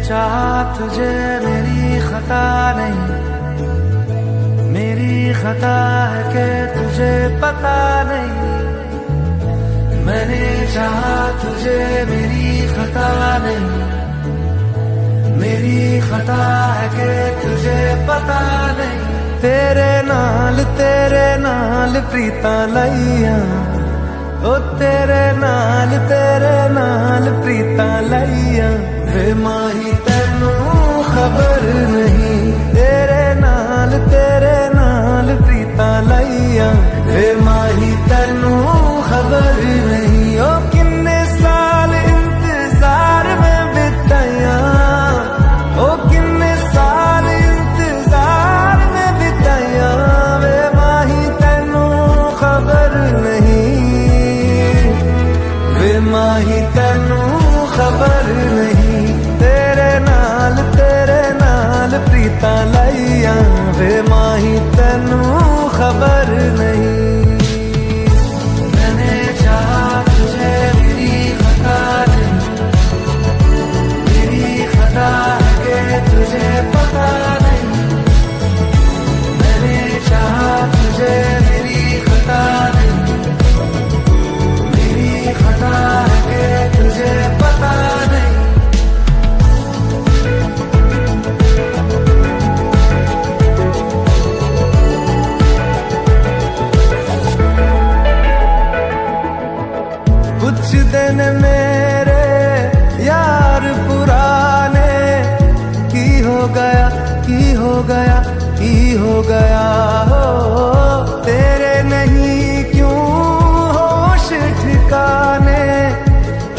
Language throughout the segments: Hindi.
चाहा तुझे मेरी खता नहीं, मेरी खता है कि तुझे पता नहीं। मैंने चाहा तुझे मेरी खता नहीं, मेरी खता है कि तुझे पता नहीं। तेरे नाल प्रीता लाइया, ओ तेरे नाल प्रीता लाइया। वे माही तेनू खबर नहीं, तेरे नाल प्रीता लाइया। वे माही तेनू खबर नहीं, ओ किन्ने साल इंतजार में बिताया, ओ किन्ने साल इंतजार में बिताया। वे माही तेनू खबर नहीं, वे माही तेनू खबर नहीं। तेरे नाल प्रीता लाइया, वे माही तेनू खबर नहीं। मैंने चाहा तुझे मेरी खता नहीं, मेरी खता है कि तुझे पता नहीं। मैंने चाहा तुझे मेरी खता नहीं, मेरी खता है कि तुझे पता नहीं। कुछ दिन मेरे यार पुराने की हो गया, की हो गया, की हो गया। हो तेरे नहीं क्यों होश ठिकाने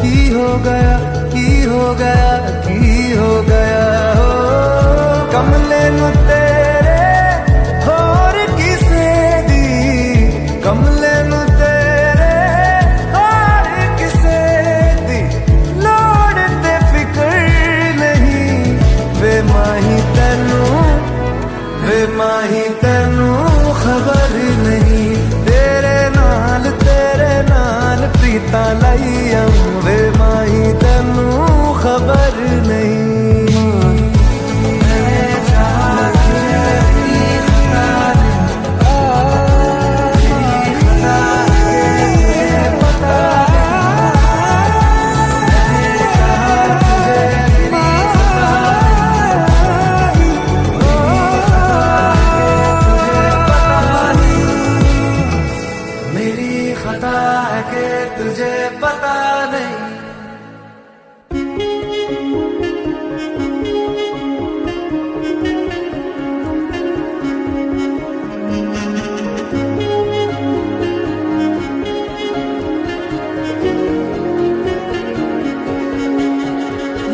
की हो गया, की हो गया, की हो गया। हो कमले नु तेरे होर किसे दी, कमले नु माही तेनू खबर नहीं। तेरे नाल प्रीता लाइया, वे माही तेनू खबर नहीं। मैंने चाहा तुझे मेरी खता नहीं, मेरी खता है कि तुझे पता नहीं। मैंने चाहा तुझे मेरी खता खता है कि तुझे पता नहीं।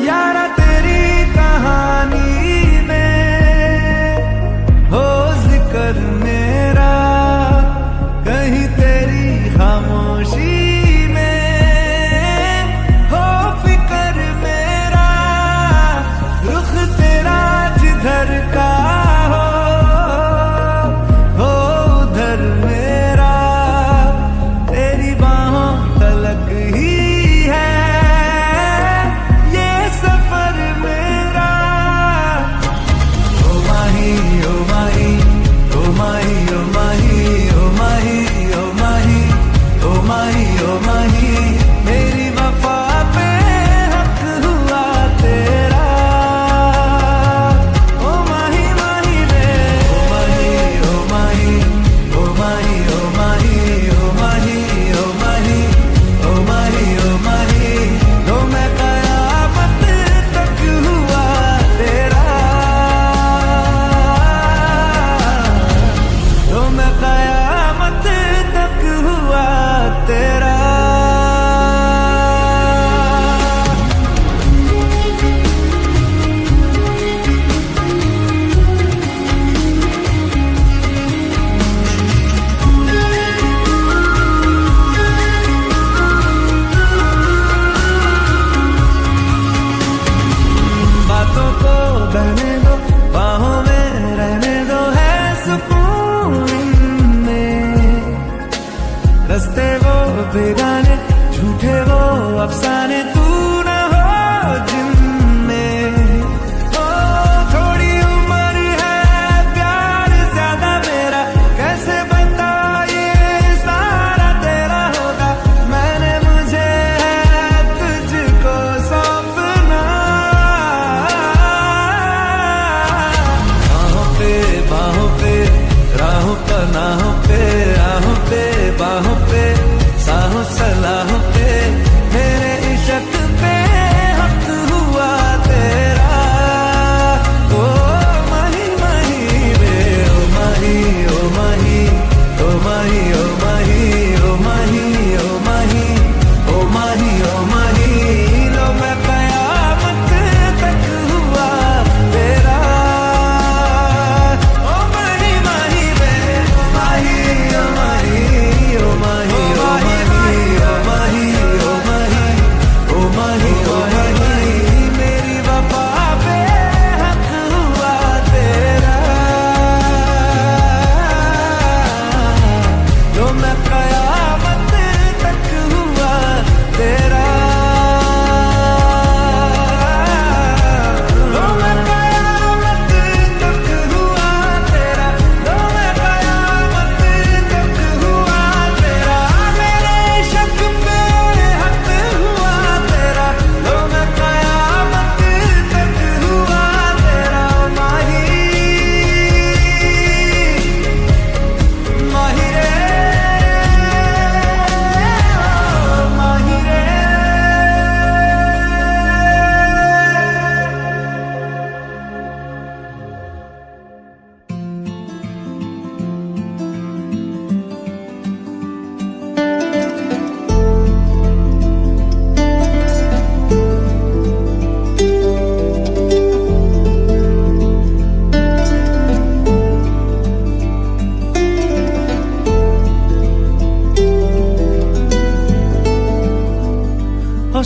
यारा तेरी कहानी में हो जिक्र मेरा, कहीं तेरी खामोशी में हो फिकर मेरा। रुख तेरा जिधर का हो उधर मेरा। तेरी बाहों तलक ही है ये सफर मेरा। ओ माही, ओ माही, ओ माही, ओ माही, ओ माही, ओ माही, ओ माही, ओ माही। मेरी वफा पे हक हुआ तेरा। ओ माही, माही रे। ओ माही, ओ माही, ओ माही, ओ माही, ओ माही, ओ माही, ओ माही, ओ माही। तो मैं कयामत तक हुआ तेरा, तो मैं कयामत तक हुआ तेरा। बातों को बहने दो, बाहों में रहने दो, है सुकून इनमें। रस्ते वो बेगाने, झूठे वो अफसाने, तू न हो जिनमें।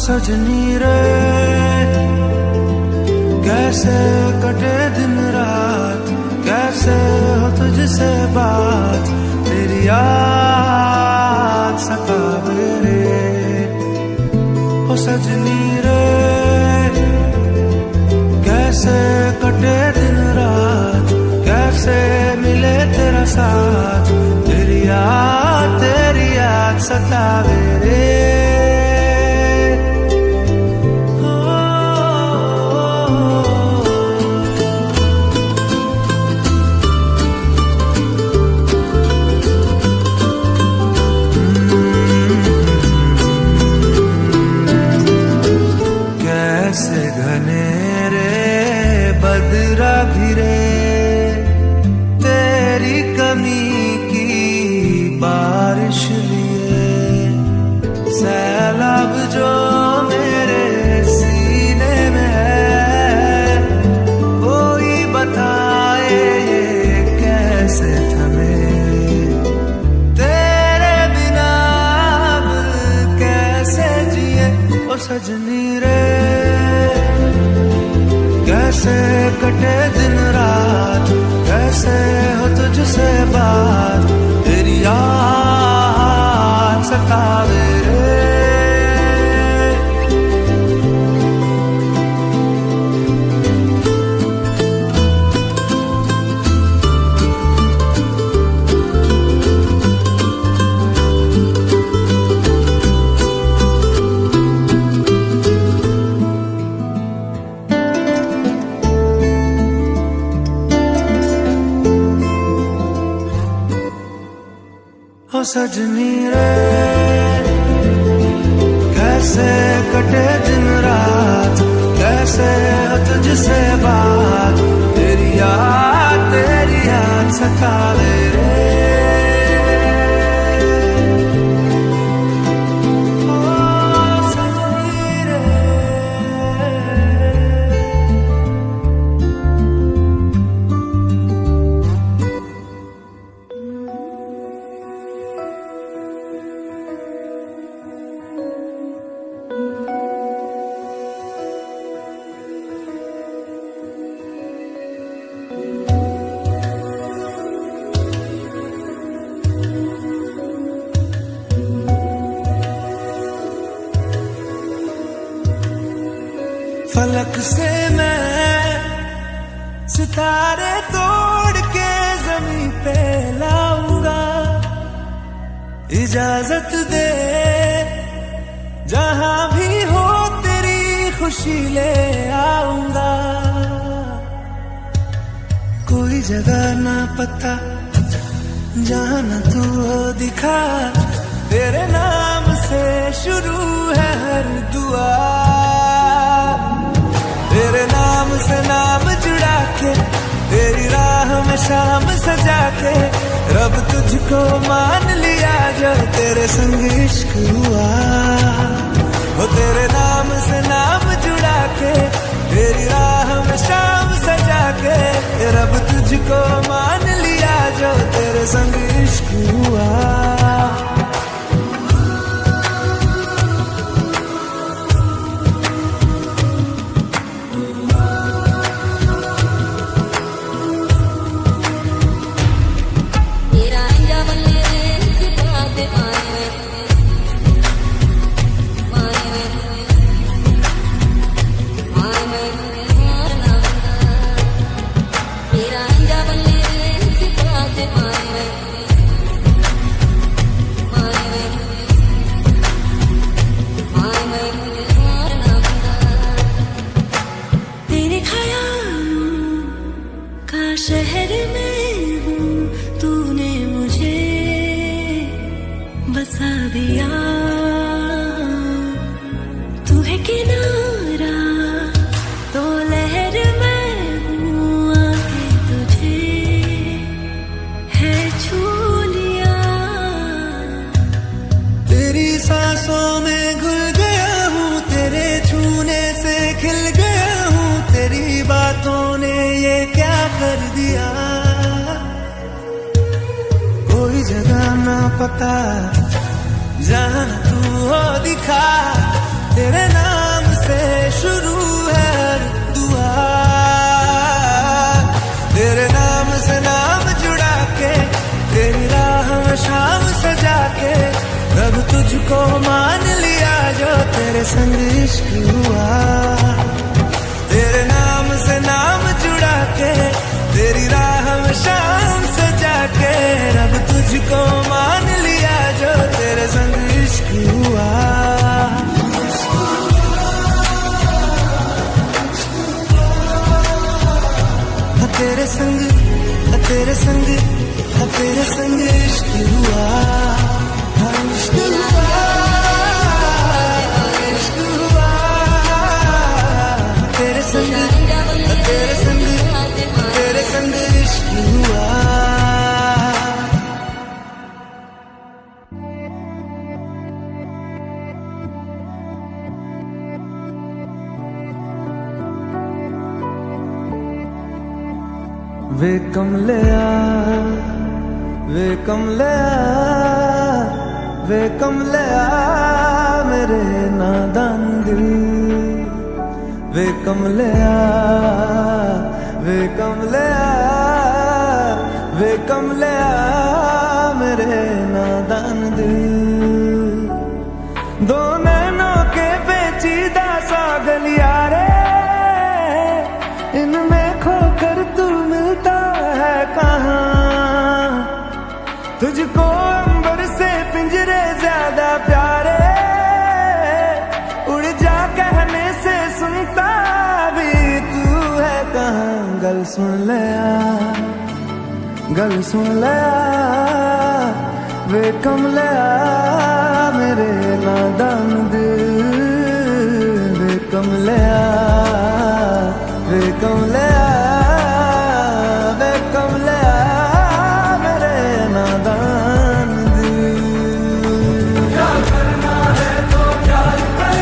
सजनी रे कैसे कटे दिन रात, कैसे हो तुझसे बात, तेरी याद सतावे रे। ओ सजनी रे कैसे कटे दिन रात, कैसे मिले तेरा साथ, तेरी याद सतावे रे। कैसे घनेरे बदरा भिरे तेरी कमी की बारिश लिए, सैलाब जो मेरे सीने में है, कोई बताए ये कैसे थमे, तेरे बिना अब कैसे जिए। ओ सजनी रे कैसे कटे दिन रात, कैसे हो तुझसे बात, तेरी याद सतावे रे। ओ सजनी रे कैसे कटे दिन रात, कैसे हो तुझसे बात, तेरी याद सतावे रे। ओ सजनी रे फलक से मैं सितारे तोड़ के जमीन पे लाऊंगा, इजाजत दे जहां भी हो तेरी खुशी ले आऊंगा। कोई जगह ना पता जहां न तू हो दिखा, तेरे नाम से शुरू है हर दुआ, तेरे नाम से नाम जुड़ा के, तेरी राह में शाम सजा के, रब तुझको मान लिया जो तेरे संग इश्क हुआ। वो तेरे नाम से नाम जुड़ा के, तेरी राह में शाम सजा के, रब तुझको मान लिया जो तेरे संग इश्क हुआ। शहर में हूँ तूने मुझे बसा दिया, तू है किनारा तो लहर में हूँ, आके तुझे है छू लिया। तेरी सांसों में घुल गया हूँ, तेरे छूने से खिल गया हूँ, तेरी बातों ने ये क्या कर दिया। कोई जगह ना पता जहां तू हो दिखा, तेरे नाम से शुरू है हर दुआ, तेरे नाम से नाम जुड़ा के, तेरी राह में शाम सजा के, रब तुझको मान लिया जो तेरे संग इश्क हुआ। तेरे नाम से नाम जुड़ा के, तेरी राह में शाम सजा के, रब तुझको मान लिया जो तेरे संग इश्क हुआ। तेरे संग, तेरे संग, तेरे संग इश्क हुआ, इश्क हुआ, इश्क हुआ। तेरे संग, तेरे संग, तेरे संग इश्क हुआ। वे कमलिया, वे कमलिया, वे कमलिया मेरे नादान दिल। वे कमलिया, वे कमलिया, वे कमलिया मेरे नादान दिल। दो नैनों के पेचीदा सा गलियारे, इनमें खोकर तू मिलता है कहाँ। तुझको अंबर से पिंजरे ज्यादा प्यारे, उड़ जा कहने से सुनता भी तू है कहाँ। गल सुन ले आ, गल सुन ले आ, वे कमलिया मेरे नादान दिल। वे कमलिया, वे कमलिया, वे कमलिया मेरे नादान दिल। क्या करना है तो क्या कर,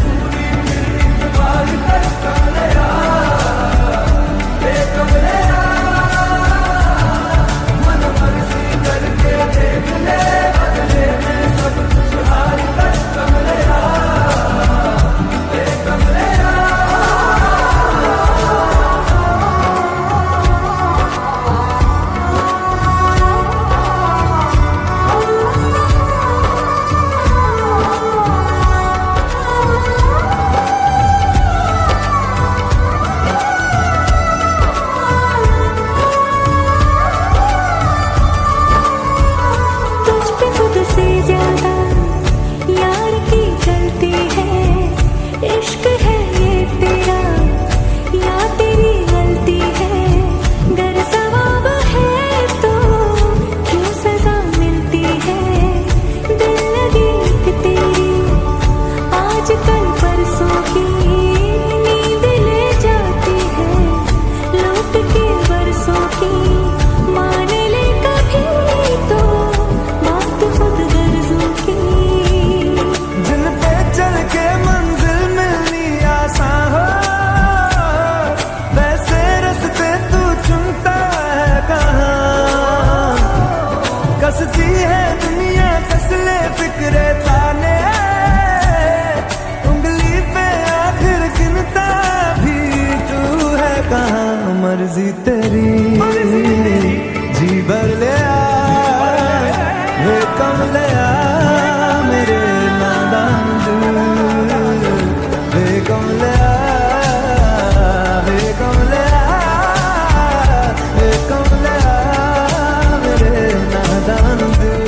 पूरी मेरी बात कर कमलिया। वे कमलिया मन मर्जी करके देख ले, बदले में सब कुछ हार कर कमलिया। वे कमलिया मर्जी तेरी, जी भर ले आ। वे कमलिया मेरे नादान दिल। वे कमलिया, वे कमलिया, वे कमलिया मेरे नादान दिल।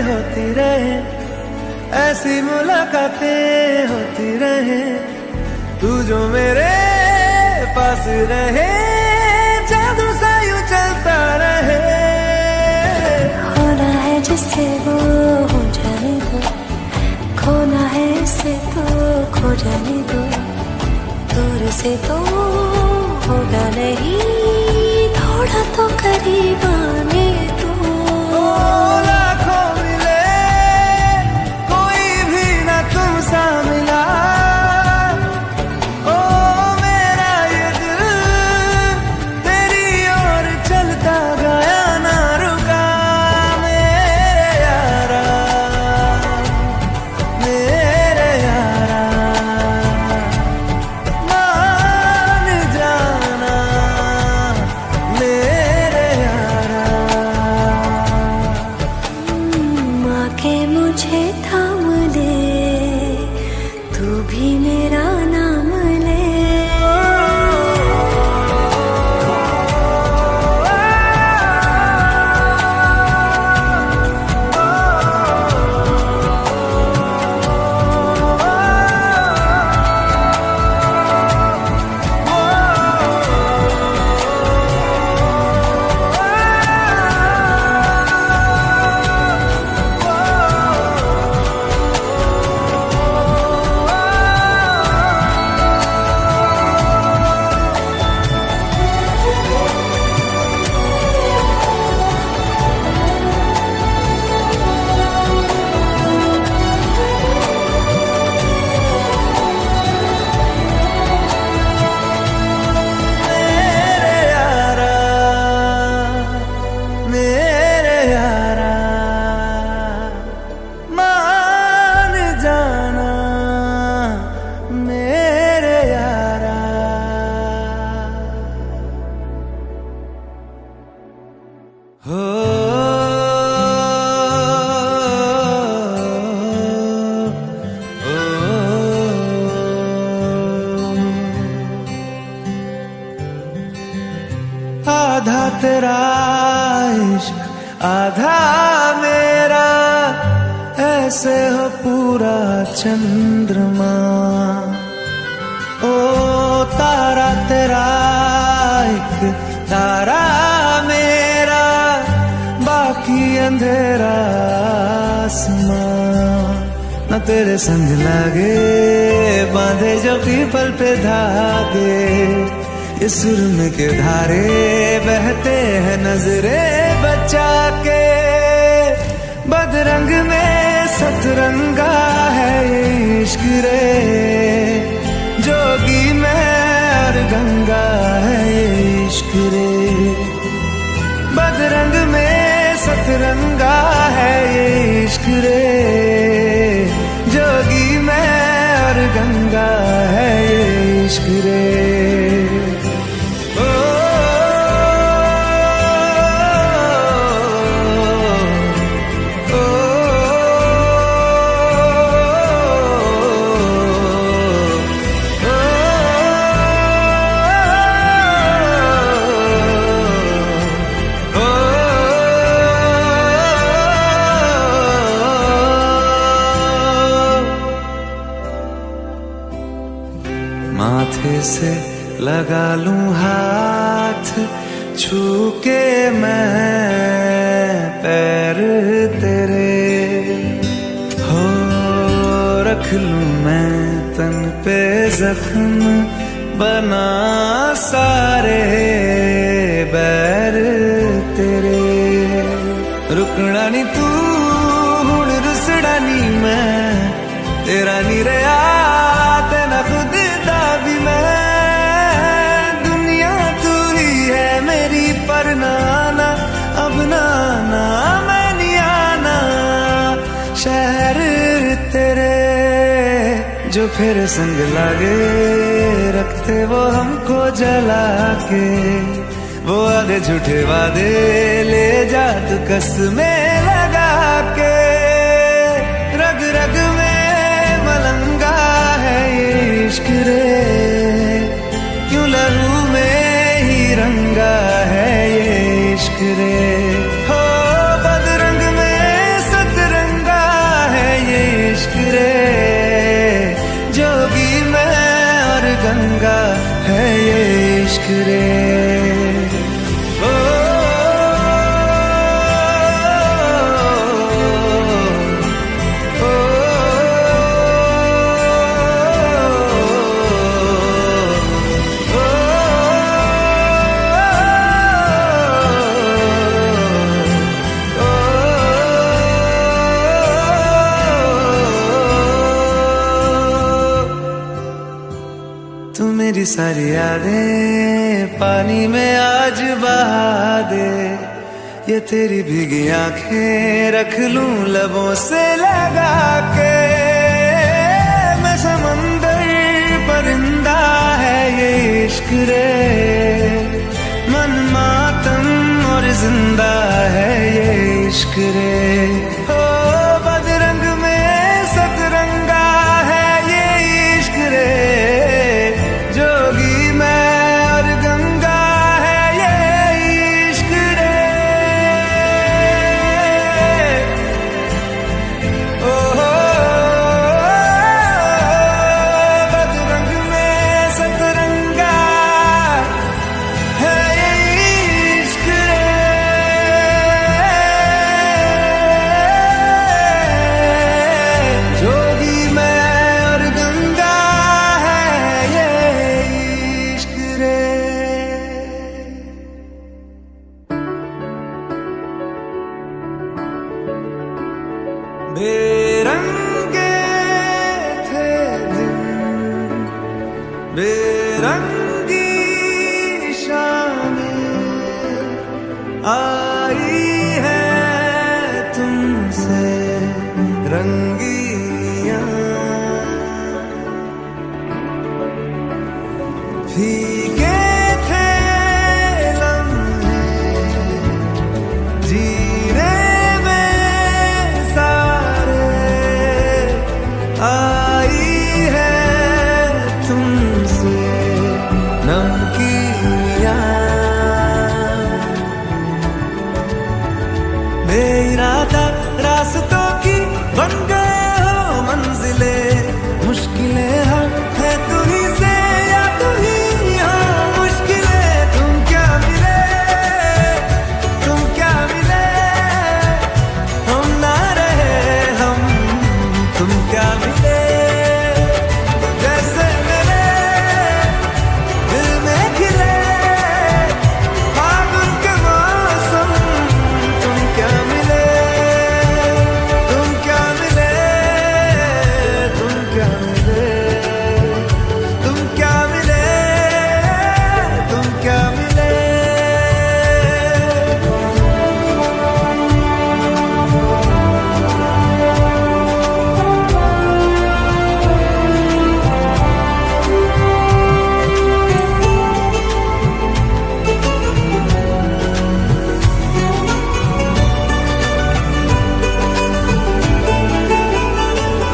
होती रहे, ऐसी मुलाकातें होती रहे, तू जो मेरे पास रहे, जादू सा यूं चलता रहे। होना है जिससे वो हो जाने दो, खोना है इससे तो खो जाने दो, दूर से तो होगा नहीं, थोड़ा तो करीब आने दो। लाखों मिले कोई भी ना तुम सा मिला, ओ मेरा ये दिल तेरी ओर चलता गया ना रुका। मेरे यारा, मेरे यारा, मान जाना मेरे यारा। आके मुझे थाम ले, तू भी मेरा नाम ले। मेरे यारा, मान जाना मेरे यारा। हो आधा तेरा इश्क आधा मेरा, ऐसे हो पूरा चंद्रमा। ओ तारा तेरा एक तारा मेरा, बाकी अंधेरा आसमां। न तेरे संग लागे बांधे जो पीपल पे धागे, ये सुरन के धारे बहते हैं नजरे बचा के। बदरंग में सतरंगा है ये इश्क रे, जोगी में और गंगा है ये इश्क रे। बदरंग में सतरंगा है ये इश्क रे, जोगी में और गंगा है ये इश्क रे। माथे से लगा लूं हाथ, छू के मैं पैर तेरे, हो रख लूं मैं तन पे जख्म, बना सारे बैर तेरे। रुकना नी तू हुण रुसड़ा नी मैं, तेरा नी रहा तेना खुद दा भी मैं। दुनिया तू ही है मेरी पर नाना, अब नाना मैं नहीं आना। शहर तेरे जो फिर संग लागे, रखते वो हमको जला के। वो आधे झूठे वादे ले जा तू कसमें लगा के। रग रग में मलंगा है ये इश्क रे, क्यों लहू में ही रंगा है ये इश्क रे। हो बदरंग में सतरंगा इश्क रे। तू मेरी सारी यादें पानी में आज बहा दे, ये तेरी भीगी आंखें रख लूं लबों से लगा के। मैं समंदर परिंदा है ये इश्क रे, मन मातम और जिंदा है ये इश्क रे। हो बदरंग में सतरंगा है ये इश्क रे, जोगी मैं और गंगा है ये इश्क रे। ओ बदरंग में सतरंगा है ये इश्क रे। जोगी मैं और गंगा है ये इश्क रे। बेरंगे थे दिन, बेरंगी शामें आई है तुमसे रंगियां। फीके थे लम्हे जीने में सारे, आई है तुमसे नमकीनियां। बेइरादा रास्तों की बन गए हो मंजिले, मुश्किलें है तू ही से या तू ही हो मुश्किलें। तुम क्या मिले, तुम क्या मिले, हम ना रहे हम, तुम क्या मिले। जैसे मेरे दिल में खिले फागुन के मौसम, तुम क्या मिले, तुम क्या मिले, तुम क्या मिले, तुम क्या मिले, तुम क्या मिले।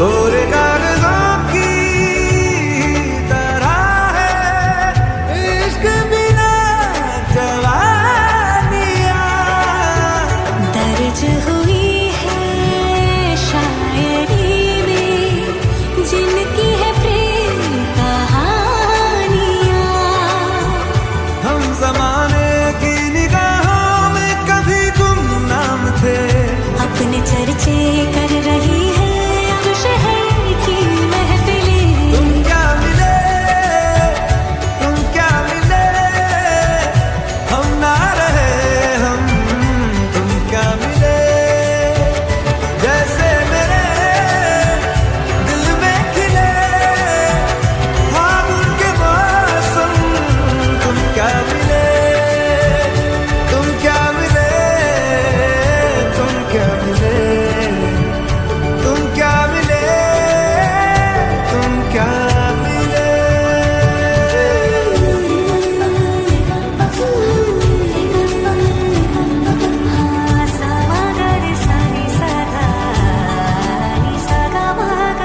कोरे कागजों की तरह है इश्क बिना जवानियां। दर्ज हुई है शायरी में जिनकी है प्रेम कहानियां। हम जमाने की निगाहों में कभी गुमनाम थे, अपने चर्चे कर रही है अब शहर की महफिलें। तुम क्या मिले, तुम क्या मिले, हम ना रहे हम, तुम क्या मिले। जैसे मेरे दिल में खिले फागुन के मौसम, तुम क्या मिले, तुम क्या मिले, तुम क्या मिले, तुम क्या मिले, तुम क्या मिले।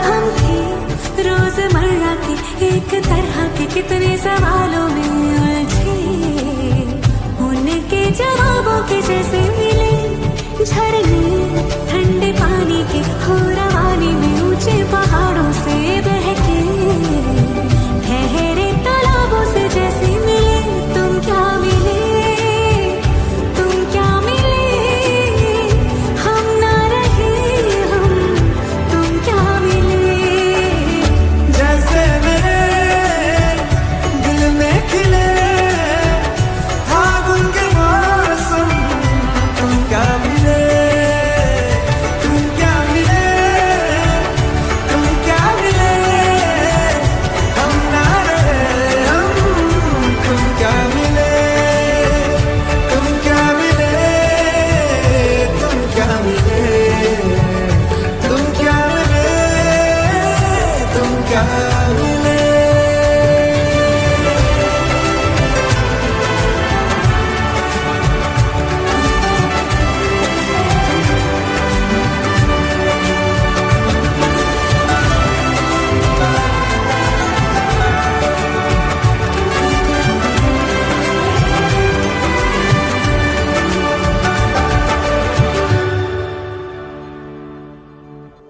हम थे रोजमर्रा के एक तरह के कितने सवालों में उलझे, उनके जवाबों के जैसे मिले झरने ठंडे पानी के हो रवानी में ऊंचे पहाड़ों से बहके, ठहरे तालाबों से जैसे मिले तो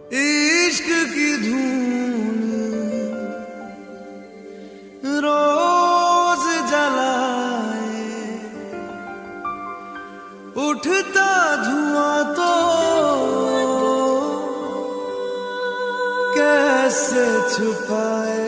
इश्क की धून रोज जलाए, उठता धुआं तो कैसे छुपाए।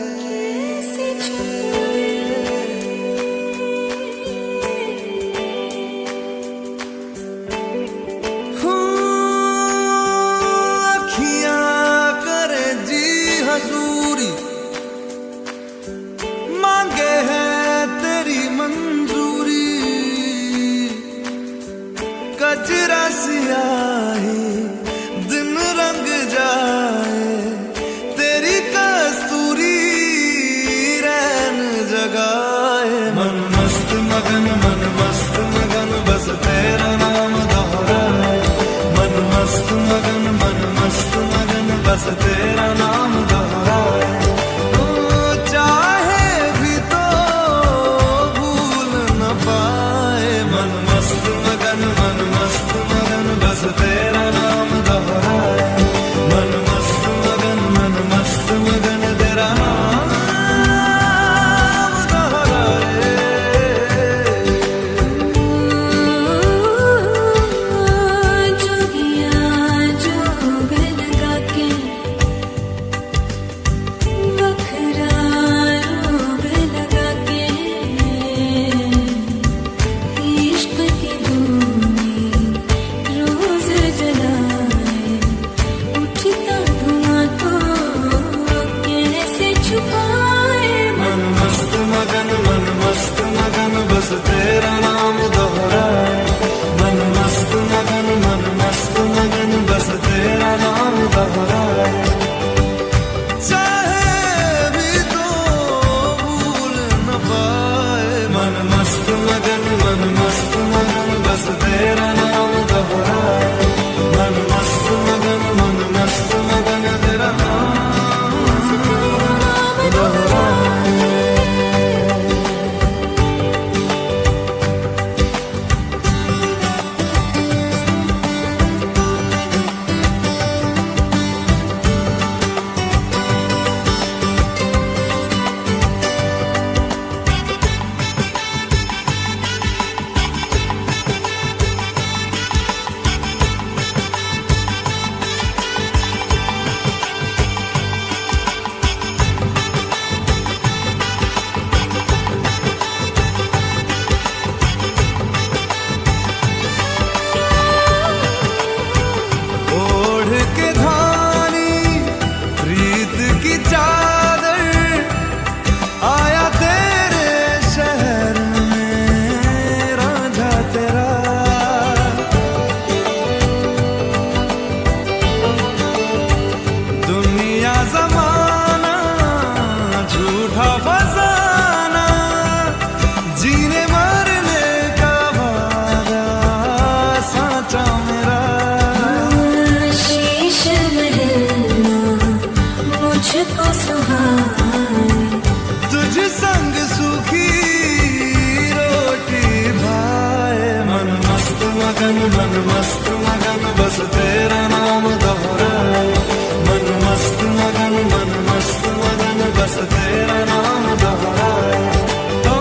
मांगे है तेरी मंजूरी, कजरा सियाही दिन रंग जाए, तेरी कस्तूरी रैन जगाए। मन मस्त मगन बस तेरा नाम दोहराए। मन मस्त मगन बस तेरा नाम दोहराए। बस तेरा नाम दोहराए। मन मस्त मगन तेरा नाम दोहराए। जोगिया जोग लगा के बखरा रोग लगा के, इश्क की बस तेरा नाम दोहराए। मन मस्त मगन बस तेरा नाम दोहराए। चाहे भी तो भूल न पाए। मन मस्त मगन बस तेरा नाम दोहराए। मन मस्त मगन तेरा नाम दोहराए। तुझ संग सूखी रोटी भाए। मन मस्त मगन बस तेरा नाम दोहराए। मन मस्त मगन बस तेरा नाम दोहराए। तो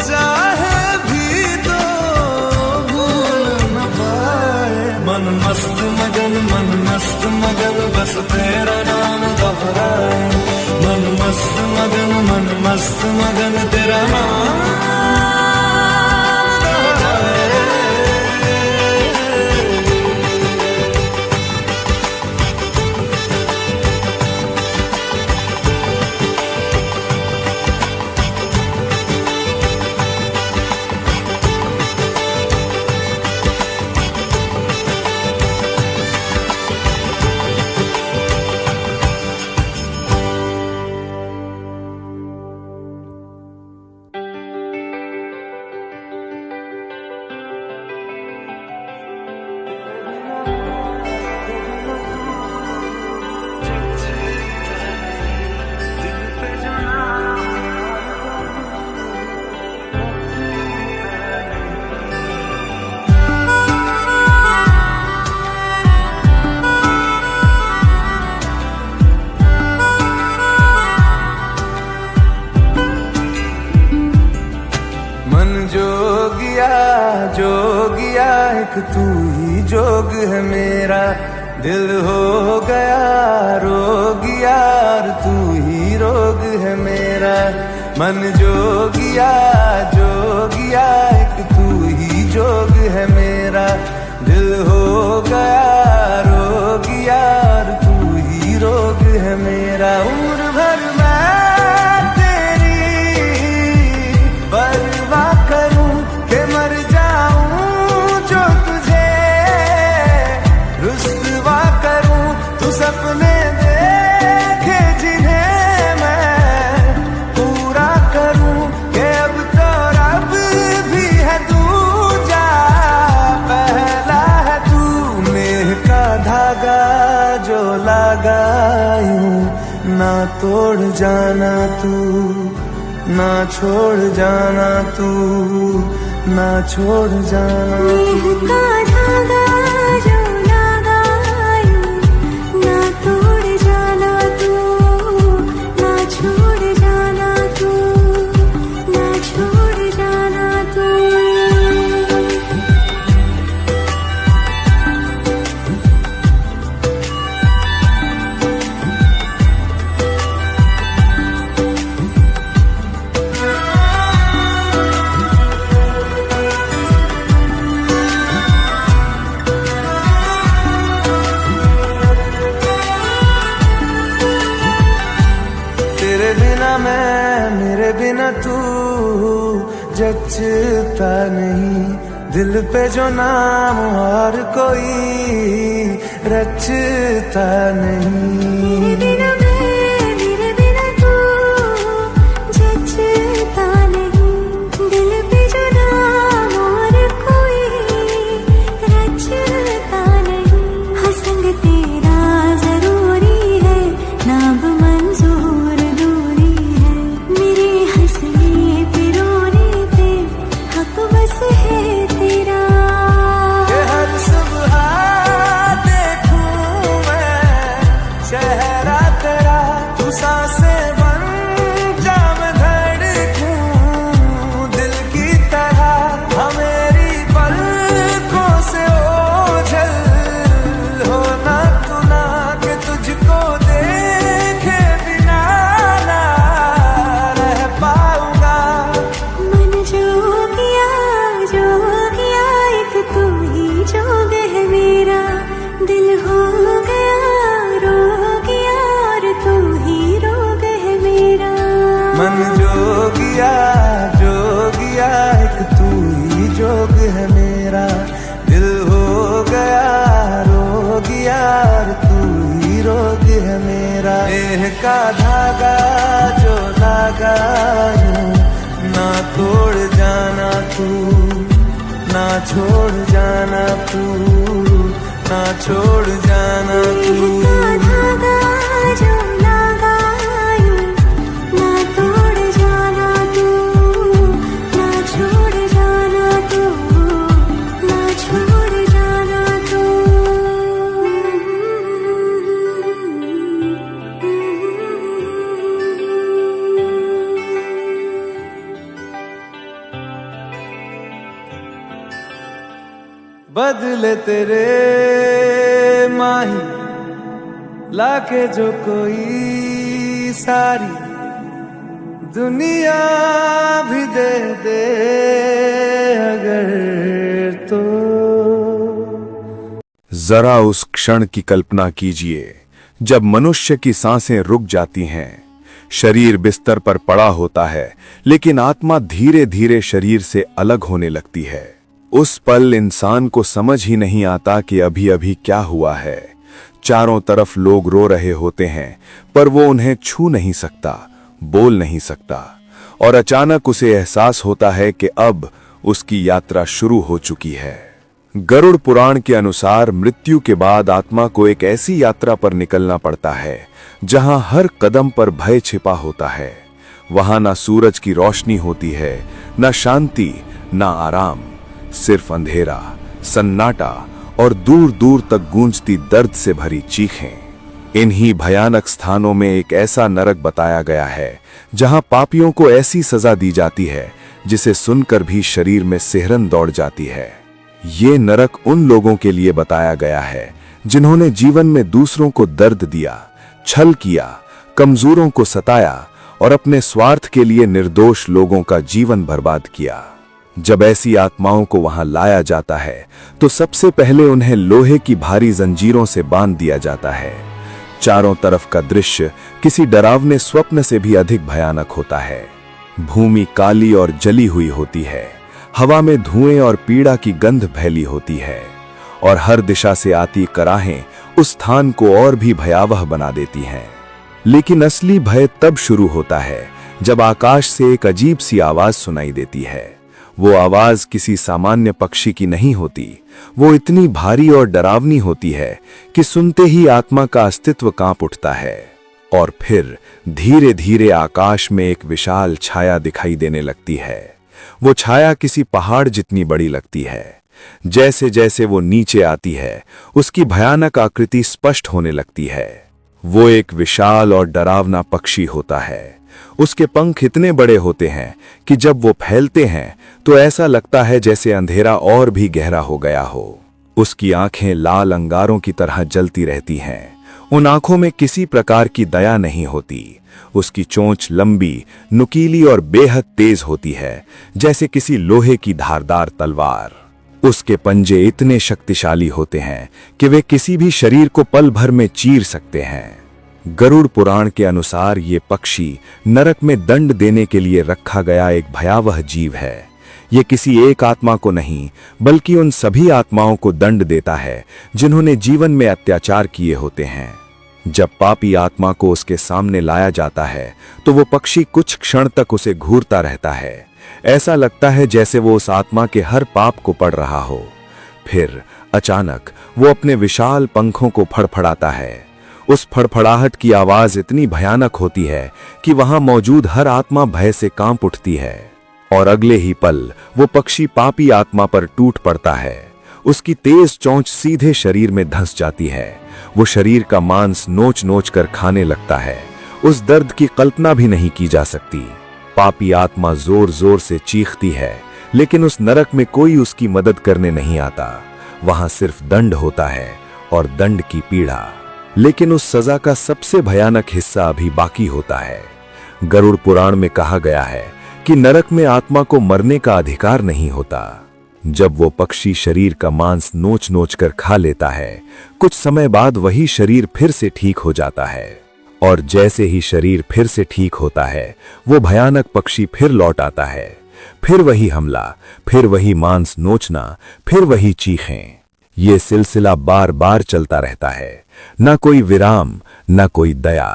चाहे भी तो भूल न पाए। मन मस्त मगन बस तेरा नाम दोहराए। मन मस्त मगन तेरा नाम दोहराए। एक तू ही जोग है मेरा, दिल हो गया रोगिया और तू ही रोग है मेरा। मन जोगिया जोगिया एक तू ही जोग है मेरा, दिल हो गया रोगिया और तू ही रोग है मेरा। उम्र भर मैं तेरी परवाह करूं कि मर जाऊं जो तुझे रुस्वा करूं, तू सपने देखे जिन्हें मैं पूरा करूं कि अब तो रब भी है दूजा पहला है तू। नेह का धागा जो लगायूं ना तोड़ जाना तू, ना छोड़ जाना तू, ना छोड़ जाना नेह का धागा जो लगायूं ना तोड़ जाना तू, ना छोड़ जाना तू, ना छोड़ जाना तू। तेरे बिना मैं मेरे बिना तू जचता नहीं, दिल पे जो नाम और कोई रचता नहीं। तेरे बिना मैं मेरे बिना तू जचता नहीं, दिल पे जो नाम और कोई रचता नहीं। हाँ संग तेरा जरूरी है, नाम मंजूर दूरी है, मेरे हंसने पे रोने पे हक बस है तेरा। कि हर सुबह देखूं मैं चेहरा तेरा, तू सांसें बन जा मैं धड़कूं दिल की तरह। हाँ मेरी पलकों से ओझल होना तू ना, कि तुझको देखे बिना ना रह पाऊंगा। मन जोगिया जोगिया एक तू ही जोग है मेरा, दिल हो गया रोगिया और तू ही रोग है मेरा। मन जोगिया जोगिया एक तू ही जोग है मेरा, दिल हो गया रोगिया और तू ही रोग है मेरा। नेह का धागा जो लगायूं ना तोड़ जाना तू, ना छोड़ जाना तू, ना छोड़ जाना नेह तू। का धागा जो लगायूं ना तोड़ जाना तू, ना छोड़ जाना तू, ना छोड़ जाना तू। बदले तेरे माही लाके जो कोई सारी दुनिया भी दे दे अगर तो। जरा उस क्षण की कल्पना कीजिए जब मनुष्य की सांसें रुक जाती हैं, शरीर बिस्तर पर पड़ा होता है लेकिन आत्मा धीरे धीरे शरीर से अलग होने लगती है। उस पल इंसान को समझ ही नहीं आता कि अभी अभी क्या हुआ है। चारों तरफ लोग रो रहे होते हैं पर वो उन्हें छू नहीं सकता, बोल नहीं सकता, और अचानक उसे एहसास होता है कि अब उसकी यात्रा शुरू हो चुकी है। गरुड़ पुराण के अनुसार मृत्यु के बाद आत्मा को एक ऐसी यात्रा पर निकलना पड़ता है जहां हर कदम पर भय छिपा होता है। वहां ना सूरज की रोशनी होती है, ना शांति, ना आराम, सिर्फ अंधेरा, सन्नाटा और दूर दूर तक गूंजती दर्द से भरी चीखें। इन्हीं भयानक स्थानों में एक ऐसा नरक बताया गया है जहां पापियों को ऐसी सजा दी जाती है जिसे सुनकर भी शरीर में सिहरन दौड़ जाती है। ये नरक उन लोगों के लिए बताया गया है जिन्होंने जीवन में दूसरों को दर्द दिया, छल किया, कमजोरों को सताया और अपने स्वार्थ के लिए निर्दोष लोगों का जीवन बर्बाद किया। जब ऐसी आत्माओं को वहां लाया जाता है तो सबसे पहले उन्हें लोहे की भारी जंजीरों से बांध दिया जाता है। चारों तरफ का दृश्य किसी डरावने स्वप्न से भी अधिक भयानक होता है। भूमि काली और जली हुई होती है, हवा में धुएं और पीड़ा की गंध फैली होती है और हर दिशा से आती कराहें उस स्थान को और भी भयावह बना देती हैं। लेकिन असली भय तब शुरू होता है जब आकाश से एक अजीब सी आवाज सुनाई देती है। वो आवाज किसी सामान्य पक्षी की नहीं होती, वो इतनी भारी और डरावनी होती है कि सुनते ही आत्मा का अस्तित्व कांप उठता है। और फिर धीरे धीरे आकाश में एक विशाल छाया दिखाई देने लगती है। वो छाया किसी पहाड़ जितनी बड़ी लगती है। जैसे जैसे वो नीचे आती है उसकी भयानक आकृति स्पष्ट होने लगती है। वो एक विशाल और डरावना पक्षी होता है। उसके पंख इतने बड़े होते हैं कि जब वो फैलते हैं तो ऐसा लगता है जैसे अंधेरा और भी गहरा हो गया हो। उसकी आंखें लाल अंगारों की तरह जलती रहती हैं। उन आंखों में किसी प्रकार की दया नहीं होती। उसकी चोंच लंबी, नुकीली और बेहद तेज होती है, जैसे किसी लोहे की धारदार तलवार। उसके पंजे इतने शक्तिशाली होते हैं कि वे किसी भी शरीर को पल भर में चीर सकते हैं। गरुड़ पुराण के अनुसार ये पक्षी नरक में दंड देने के लिए रखा गया एक भयावह जीव है। ये किसी एक आत्मा को नहीं बल्कि उन सभी आत्माओं को दंड देता है जिन्होंने जीवन में अत्याचार किए होते हैं। जब पापी आत्मा को उसके सामने लाया जाता है तो वो पक्षी कुछ क्षण तक उसे घूरता रहता है। ऐसा लगता है जैसे वो उस आत्मा के हर पाप को पढ़ रहा हो। फिर अचानक वो अपने विशाल पंखों को फड़फड़ाता है। उस फड़फड़ाहट की आवाज इतनी भयानक होती है कि वहां मौजूद हर आत्मा भय से कांप उठती है और अगले ही पल वो पक्षी पापी आत्मा पर टूट पड़ता है। उसकी तेज चोंच सीधे शरीर में धंस जाती है। वो शरीर का मांस नोच नोच कर खाने लगता है। उस दर्द की कल्पना भी नहीं की जा सकती। पापी आत्मा जोर जोर से चीखती है, लेकिन उस नरक में कोई उसकी मदद करने नहीं आता। वहां सिर्फ दंड होता है और दंड की पीड़ा। लेकिन उस सजा का सबसे भयानक हिस्सा अभी बाकी होता है। गरुड़ पुराण में कहा गया है कि नरक में आत्मा को मरने का अधिकार नहीं होता। जब वो पक्षी शरीर का मांस नोच नोच कर खा लेता है, कुछ समय बाद वही शरीर फिर से ठीक हो जाता है। और जैसे ही शरीर फिर से ठीक होता है, वो भयानक पक्षी फिर लौट आता है। फिर वही हमला, फिर वही मांस नोचना, फिर वही चीखें। ये सिलसिला बार बार चलता रहता है। ना कोई विराम, ना कोई दया।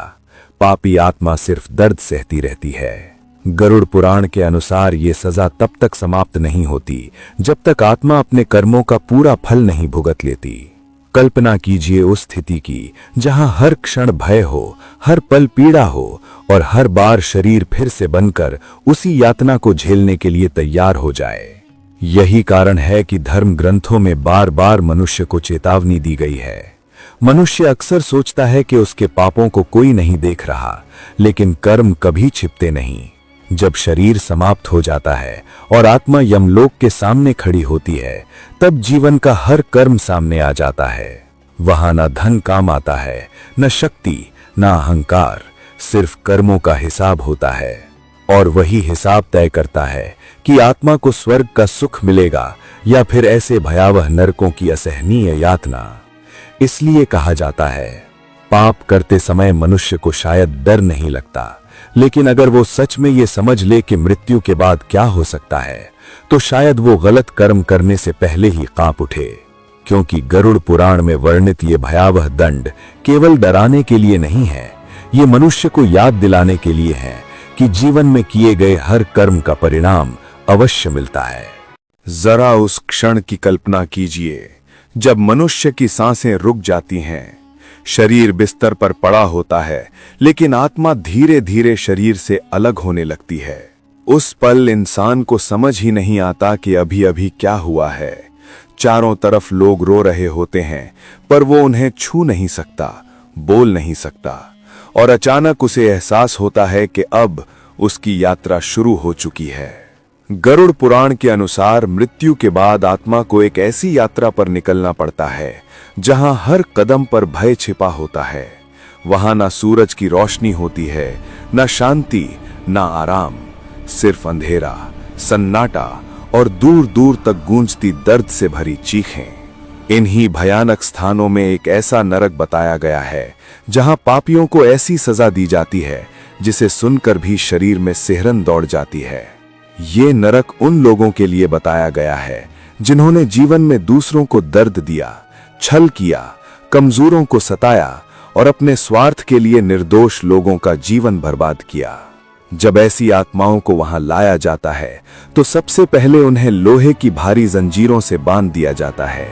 पापी आत्मा सिर्फ दर्द सहती रहती है। गरुड़ पुराण के अनुसार ये सजा तब तक समाप्त नहीं होती जब तक आत्मा अपने कर्मों का पूरा फल नहीं भुगत लेती। कल्पना कीजिए उस स्थिति की जहां हर क्षण भय हो, हर पल पीड़ा हो और हर बार शरीर फिर से बनकर उसी यातना को झेलने के लिए तैयार हो जाए। यही कारण है कि धर्म ग्रंथों में बार बार मनुष्य को चेतावनी दी गई है। मनुष्य अक्सर सोचता है कि उसके पापों को कोई नहीं देख रहा, लेकिन कर्म कभी छिपते नहीं। जब शरीर समाप्त हो जाता है और आत्मा यमलोक के सामने खड़ी होती है, तब जीवन का हर कर्म सामने आ जाता है। वहां न धन काम आता है, न शक्ति, न अहंकार, सिर्फ कर्मों का हिसाब होता है। और वही हिसाब तय करता है कि आत्मा को स्वर्ग का सुख मिलेगा या फिर ऐसे भयावह नरकों की असहनीय यातना। इसलिए कहा जाता है, पाप करते समय मनुष्य को शायद डर नहीं लगता, लेकिन अगर वो सच में ये समझ ले कि मृत्यु के बाद क्या हो सकता है, तो शायद वो गलत कर्म करने से पहले ही कांप उठे। क्योंकि गरुड़ पुराण में वर्णित ये भयावह दंड केवल डराने के लिए नहीं है, ये मनुष्य को याद दिलाने के लिए है कि जीवन में किए गए हर कर्म का परिणाम अवश्य मिलता है। जरा उस क्षण की कल्पना कीजिए जब मनुष्य की सांसें रुक जाती हैं, शरीर बिस्तर पर पड़ा होता है, लेकिन आत्मा धीरे धीरे शरीर से अलग होने लगती है। उस पल इंसान को समझ ही नहीं आता कि अभी अभी क्या हुआ है। चारों तरफ लोग रो रहे होते हैं, पर वो उन्हें छू नहीं सकता, बोल नहीं सकता। और अचानक उसे एहसास होता है कि अब उसकी यात्रा शुरू हो चुकी है। गरुड़ पुराण के अनुसार मृत्यु के बाद आत्मा को एक ऐसी यात्रा पर निकलना पड़ता है जहां हर कदम पर भय छिपा होता है। वहां ना सूरज की रोशनी होती है, ना शांति, ना आराम, सिर्फ अंधेरा, सन्नाटा और दूर दूर तक गूंजती दर्द से भरी चीखें। इन्हीं भयानक स्थानों में एक ऐसा नरक बताया गया है जहां पापियों को ऐसी सजा दी जाती है जिसे सुनकर भी शरीर में सिहरन दौड़ जाती है। ये नरक उन लोगों के लिए बताया गया है जिन्होंने जीवन में दूसरों को दर्द दिया, छल किया, कमजोरों को सताया और अपने स्वार्थ के लिए निर्दोष लोगों का जीवन बर्बाद किया। जब ऐसी आत्माओं को वहां लाया जाता है तो सबसे पहले उन्हें लोहे की भारी जंजीरों से बांध दिया जाता है।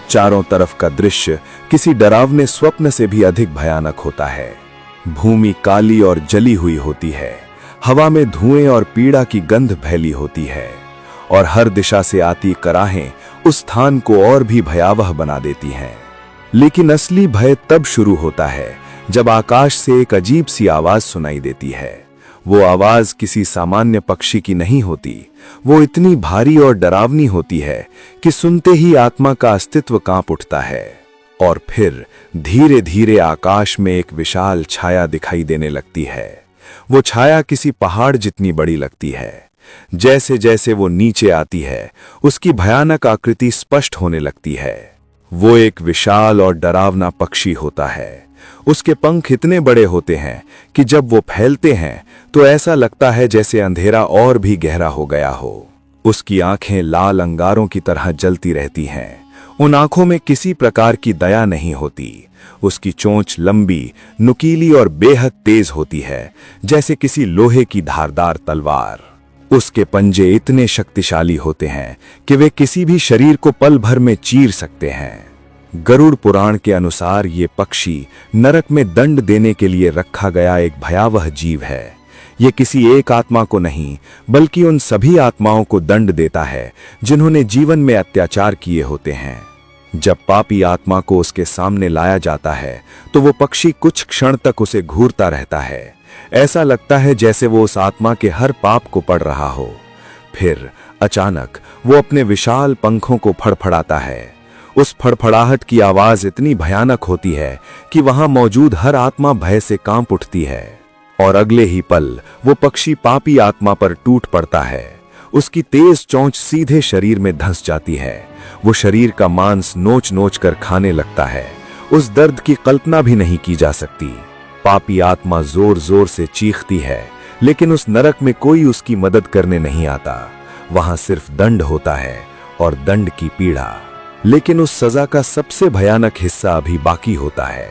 चारों तरफ का दृश्य किसी डरावने स्वप्न से भी अधिक भयानक होता है। भूमि काली और जली हुई होती है, हवा में धुएं और पीड़ा की गंध फैली होती है और हर दिशा से आती कराहें उस स्थान को और भी भयावह बना देती हैं। लेकिन असली भय तब शुरू होता है जब आकाश से एक अजीब सी आवाज सुनाई देती है। वो आवाज किसी सामान्य पक्षी की नहीं होती, वो इतनी भारी और डरावनी होती है कि सुनते ही आत्मा का अस्तित्व कांप उठता है। और फिर धीरे धीरे आकाश में एक विशाल छाया दिखाई देने लगती है। वो छाया किसी पहाड़ जितनी बड़ी लगती है। जैसे जैसे वो नीचे आती है उसकी भयानक आकृति स्पष्ट होने लगती है। वो एक विशाल और डरावना पक्षी होता है। उसके पंख इतने बड़े होते हैं कि जब वो फैलते हैं तो ऐसा लगता है जैसे अंधेरा और भी गहरा हो गया हो। उसकी आंखें लाल अंगारों की तरह जलती रहती हैं। उन आंखों में किसी प्रकार की दया नहीं होती। उसकी चोंच लंबी, नुकीली और बेहद तेज होती है, जैसे किसी लोहे की धारदार तलवार। उसके पंजे इतने शक्तिशाली होते हैं कि वे किसी भी शरीर को पल भर में चीर सकते हैं। गरुड़ पुराण के अनुसार ये पक्षी नरक में दंड देने के लिए रखा गया एक भयावह जीव है। ये किसी एक आत्मा को नहीं बल्कि उन सभी आत्माओं को दंड देता है जिन्होंने जीवन में अत्याचार किए होते हैं। जब पापी आत्मा को उसके सामने लाया जाता है तो वो पक्षी कुछ क्षण तक उसे घूरता रहता है। ऐसा लगता है जैसे वो उस आत्मा के हर पाप को पढ़ रहा हो। फिर अचानक वो अपने विशाल पंखों को फड़फड़ाता है। उस फड़फड़ाहट की आवाज इतनी भयानक होती है कि वहां मौजूद हर आत्मा भय से कांप उठती है और अगले ही पल वो पक्षी पापी आत्मा पर टूट पड़ता है। उसकी तेज चोंच सीधे शरीर में धंस जाती है। वो शरीर का मांस नोच नोच कर खाने लगता है। उस दर्द की कल्पना भी नहीं की जा सकती। पापी आत्मा जोर जोर से चीखती है, लेकिन उस नरक में कोई उसकी मदद करने नहीं आता। वहां सिर्फ दंड होता है और दंड की पीड़ा। लेकिन उस सजा का सबसे भयानक हिस्सा अभी बाकी होता है।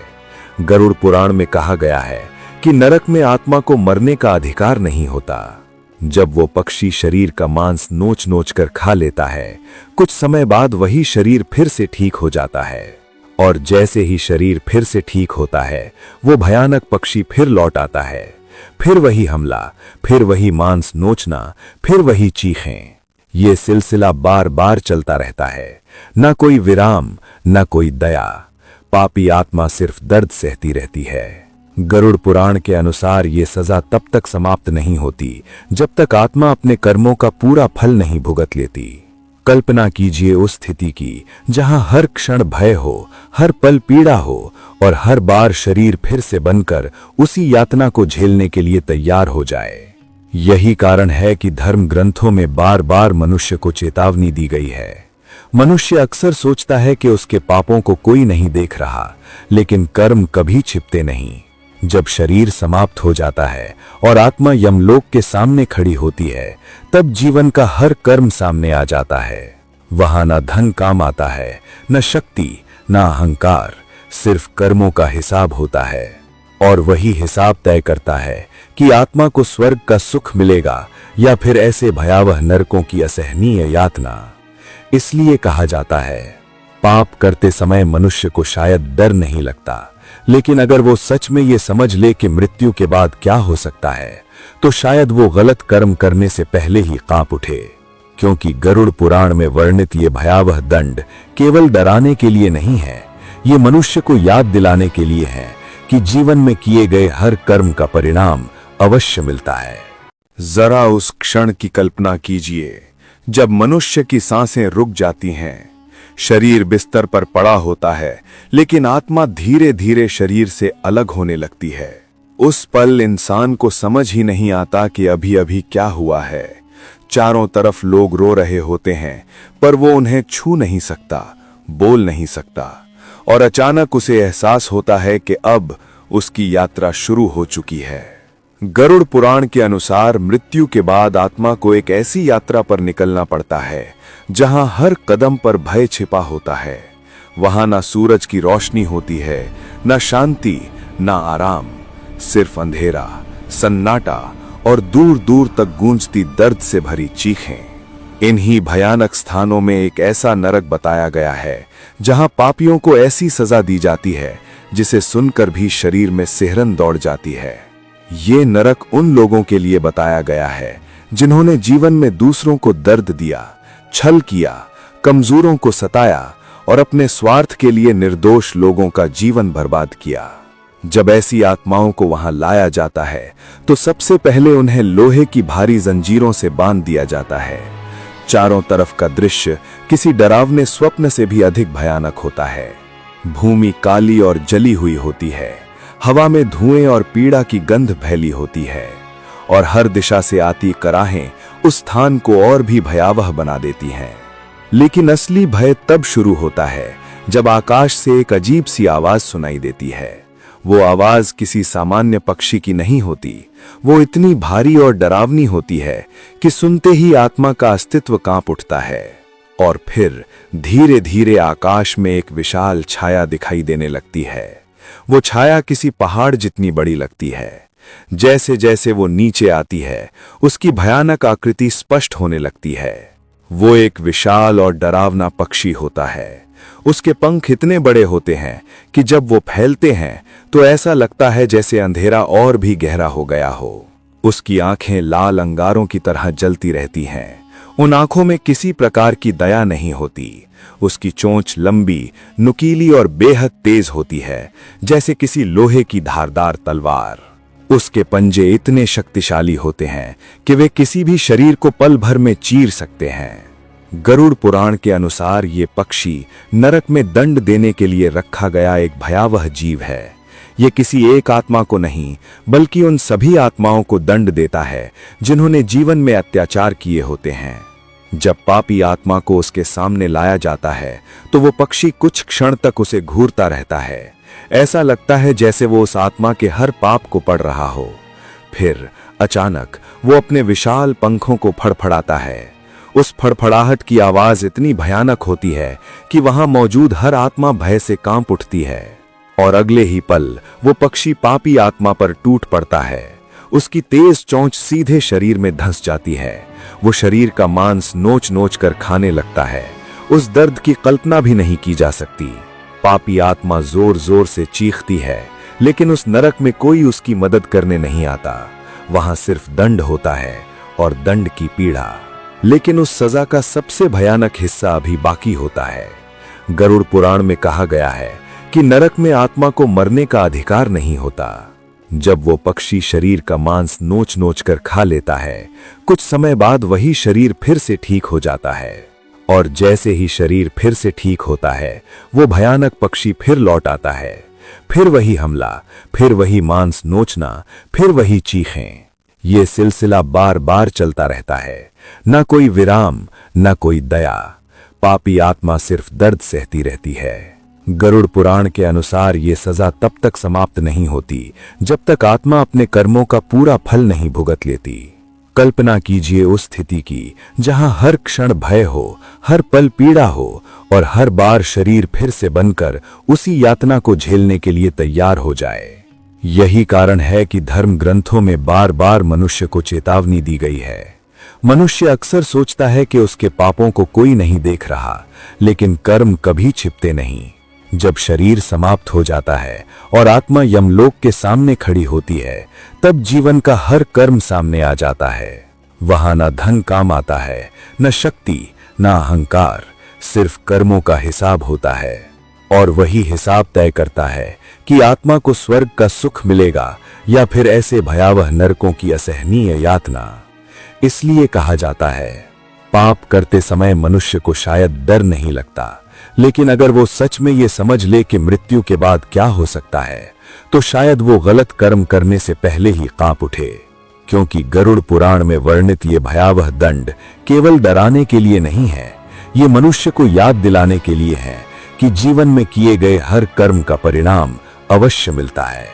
गरुड़ पुराण में कहा गया है कि नरक में आत्मा को मरने का अधिकार नहीं होता। जब वो पक्षी शरीर का मांस नोच नोच कर खा लेता है, कुछ समय बाद वही शरीर फिर से ठीक हो जाता है। और जैसे ही शरीर फिर से ठीक होता है, वो भयानक पक्षी फिर लौट आता है। फिर वही हमला, फिर वही मांस नोचना, फिर वही चीखें। ये सिलसिला बार बार चलता रहता है। ना कोई विराम, ना कोई दया। पापी आत्मा सिर्फ दर्द सहती रहती है। गरुड़ पुराण के अनुसार ये सजा तब तक समाप्त नहीं होती जब तक आत्मा अपने कर्मों का पूरा फल नहीं भुगत लेती। कल्पना कीजिए उस स्थिति की जहां हर क्षण भय हो, हर पल पीड़ा हो और हर बार शरीर फिर से बनकर उसी यातना को झेलने के लिए तैयार हो जाए। यही कारण है कि धर्म ग्रंथों में बार बार मनुष्य को चेतावनी दी गई है। मनुष्य अक्सर सोचता है कि उसके पापों को कोई नहीं देख रहा, लेकिन कर्म कभी छिपते नहीं। जब शरीर समाप्त हो जाता है और आत्मा यमलोक के सामने खड़ी होती है, तब जीवन का हर कर्म सामने आ जाता है। वहां न धन काम आता है, न शक्ति, न अहंकार, सिर्फ कर्मों का हिसाब होता है। और वही हिसाब तय करता है कि आत्मा को स्वर्ग का सुख मिलेगा या फिर ऐसे भयावह नरकों की असहनीय यातना। इसलिए कहा जाता है, पाप करते समय मनुष्य को शायद डर नहीं लगता, लेकिन अगर वो सच में ये समझ ले कि मृत्यु के बाद क्या हो सकता है, तो शायद वो गलत कर्म करने से पहले ही कांप उठे। क्योंकि गरुड़ पुराण में वर्णित ये भयावह दंड केवल डराने के लिए नहीं है, ये मनुष्य को याद दिलाने के लिए है कि जीवन में किए गए हर कर्म का परिणाम अवश्य मिलता है। जरा उस क्षण की कल्पना कीजिए जब मनुष्य की सांसें रुक जाती हैं, शरीर बिस्तर पर पड़ा होता है, लेकिन आत्मा धीरे धीरे शरीर से अलग होने लगती है। उस पल इंसान को समझ ही नहीं आता कि अभी अभी क्या हुआ है। चारों तरफ लोग रो रहे होते हैं, पर वो उन्हें छू नहीं सकता, बोल नहीं सकता, और अचानक उसे एहसास होता है कि अब उसकी यात्रा शुरू हो चुकी है। गरुड़ पुराण के अनुसार मृत्यु के बाद आत्मा को एक ऐसी यात्रा पर निकलना पड़ता है जहां हर कदम पर भय छिपा होता है। वहां ना सूरज की रोशनी होती है, ना शांति, ना आराम, सिर्फ अंधेरा, सन्नाटा और दूर दूर तक गूंजती दर्द से भरी चीखें। इन्हीं भयानक स्थानों में एक ऐसा नरक बताया गया है जहां पापियों को ऐसी सजा दी जाती है जिसे सुनकर भी शरीर में सिहरन दौड़ जाती है। ये नरक उन लोगों के लिए बताया गया है जिन्होंने जीवन में दूसरों को दर्द दिया, छल किया, कमजोरों को सताया और अपने स्वार्थ के लिए निर्दोष लोगों का जीवन बर्बाद किया। जब ऐसी आत्माओं को वहां लाया जाता है तो सबसे पहले उन्हें लोहे की भारी जंजीरों से बांध दिया जाता है। चारों तरफ का दृश्य किसी डरावने स्वप्न से भी अधिक भयानक होता है। भूमि काली और जली हुई होती है, हवा में धुएं और पीड़ा की गंध फैली होती है, और हर दिशा से आती कराहें उस स्थान को और भी भयावह बना देती हैं। लेकिन असली भय तब शुरू होता है जब आकाश से एक अजीब सी आवाज सुनाई देती है। वो आवाज किसी सामान्य पक्षी की नहीं होती, वो इतनी भारी और डरावनी होती है कि सुनते ही आत्मा का अस्तित्व कांप उठता है। और फिर धीरे धीरे आकाश में एक विशाल छाया दिखाई देने लगती है। वो छाया किसी पहाड़ जितनी बड़ी लगती है। जैसे जैसे वो नीचे आती है, उसकी भयानक आकृति स्पष्ट होने लगती है। वो एक विशाल और डरावना पक्षी होता है। उसके पंख इतने बड़े होते हैं कि जब वो फैलते हैं तो ऐसा लगता है जैसे अंधेरा और भी गहरा हो गया हो। उसकी आंखें लाल अंगारों की तरह जलती रहती हैं। उन आंखों में किसी प्रकार की दया नहीं होती। उसकी चोंच लंबी, नुकीली और बेहद तेज होती है, जैसे किसी लोहे की धारदार तलवार। उसके पंजे इतने शक्तिशाली होते हैं कि वे किसी भी शरीर को पल भर में चीर सकते हैं। गरुड़ पुराण के अनुसार ये पक्षी नरक में दंड देने के लिए रखा गया एक भयावह जीव है। ये किसी एक आत्मा को नहीं, बल्कि उन सभी आत्माओं को दंड देता है जिन्होंने जीवन में अत्याचार किए होते हैं। जब पापी आत्मा को उसके सामने लाया जाता है तो वो पक्षी कुछ क्षण तक उसे घूरता रहता है। ऐसा लगता है जैसे वो उस आत्मा के हर पाप को पढ़ रहा हो। फिर अचानक वो अपने विशाल पंखों को फड़फड़ाता है। उस फड़फड़ाहट की आवाज इतनी भयानक होती है कि वहां मौजूद हर आत्मा भय से कांप उठती है, और अगले ही पल वो पक्षी पापी आत्मा पर टूट पड़ता है। उसकी तेज चोंच सीधे शरीर में धंस जाती है। वो शरीर का मांस नोच नोच कर खाने लगता है। उस दर्द की कल्पना भी नहीं की जा सकती। पापी आत्मा जोर जोर से चीखती है, लेकिन उस नरक में कोई उसकी मदद करने नहीं आता। वहां सिर्फ दंड होता है और दंड की पीड़ा। लेकिन उस सजा का सबसे भयानक हिस्सा अभी बाकी होता है। गरुड़ पुराण में कहा गया है कि नरक में आत्मा को मरने का अधिकार नहीं होता। जब वो पक्षी शरीर का मांस नोच नोच कर खा लेता है, कुछ समय बाद वही शरीर फिर से ठीक हो जाता है। और जैसे ही शरीर फिर से ठीक होता है, वो भयानक पक्षी फिर लौट आता है। फिर वही हमला, फिर वही मांस नोचना, फिर वही चीखें। ये सिलसिला बार बार चलता रहता है। ना कोई विराम, ना कोई दया। पापी आत्मा सिर्फ दर्द सहती रहती है। गरुड़ पुराण के अनुसार ये सजा तब तक समाप्त नहीं होती जब तक आत्मा अपने कर्मों का पूरा फल नहीं भुगत लेती। कल्पना कीजिए उस स्थिति की जहां हर क्षण भय हो, हर पल पीड़ा हो, और हर बार शरीर फिर से बनकर उसी यातना को झेलने के लिए तैयार हो जाए। यही कारण है कि धर्म ग्रंथों में बार बार मनुष्य को चेतावनी दी गई है। मनुष्य अक्सर सोचता है कि उसके पापों को कोई नहीं देख रहा, लेकिन कर्म कभी छिपते नहीं। जब शरीर समाप्त हो जाता है और आत्मा यमलोक के सामने खड़ी होती है, तब जीवन का हर कर्म सामने आ जाता है। वहां न धन काम आता है, न शक्ति, न अहंकार, सिर्फ कर्मों का हिसाब होता है। और वही हिसाब तय करता है कि आत्मा को स्वर्ग का सुख मिलेगा या फिर ऐसे भयावह नरकों की असहनीय यातना। इसलिए कहा जाता है, पाप करते समय मनुष्य को शायद डर नहीं लगता, लेकिन अगर वो सच में ये समझ ले कि मृत्यु के बाद क्या हो सकता है, तो शायद वो गलत कर्म करने से पहले ही कांप उठे। क्योंकि गरुड़ पुराण में वर्णित ये भयावह दंड केवल डराने के लिए नहीं है, ये मनुष्य को याद दिलाने के लिए है कि जीवन में किए गए हर कर्म का परिणाम अवश्य मिलता है।